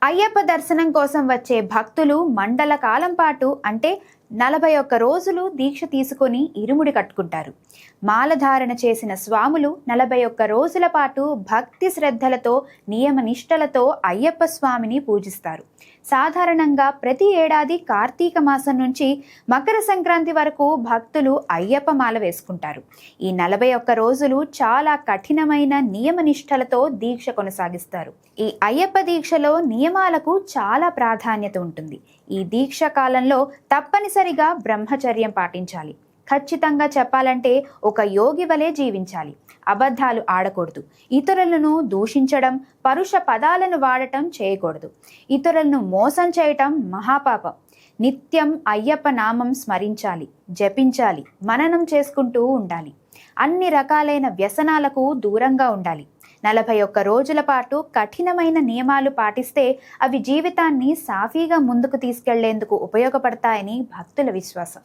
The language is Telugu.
అయ్యప్ప దర్శనం కోసం వచ్చే భక్తులు మండల కాలం పాటు అంటే 41 రోజులు దీక్ష తీసుకొని ఇరుముడి కట్టుకుంటారు. మాలధారణ చేసిన స్వాములు 41 రోజుల పాటు భక్తి శ్రద్ధలతో నియమ నిష్టలతో అయ్యప్ప స్వామిని పూజిస్తారు. సాధారణంగా ప్రతి ఏడాది కార్తీక మాసం నుంచి మకర సంక్రాంతి వరకు భక్తులు అయ్యప్ప మాల వేసుకుంటారు. ఈ 41 రోజులు చాలా కఠినమైన నియమ నిష్టలతో దీక్ష కొనసాగిస్తారు. ఈ అయ్యప్ప దీక్షలో నియమాలకు చాలా ప్రాధాన్యత ఉంటుంది. ఈ దీక్ష కాలంలో తప్పనిసరిగా బ్రహ్మచర్యం పాటించాలి. ఖచ్చితంగా చెప్పాలంటే ఒక యోగి వలె జీవించాలి. అబద్ధాలు ఆడకూడదు. ఇతరులను దూషించడం, పరుష పదాలను వాడటం చేయకూడదు. ఇతరులను మోసం చేయటం మహాపాపం. నిత్యం అయ్యప్ప నామం స్మరించాలి, జపించాలి, మననం చేసుకుంటూ ఉండాలి. అన్ని రకాలైన వ్యసనాలకు దూరంగా ఉండాలి. 41 రోజుల పాటు కఠినమైన నియమాలు పాటిస్తే అవి జీవితాన్ని సాఫీగా ముందుకు తీసుకెళ్లేందుకు ఉపయోగపడతాయని భక్తుల విశ్వాసం.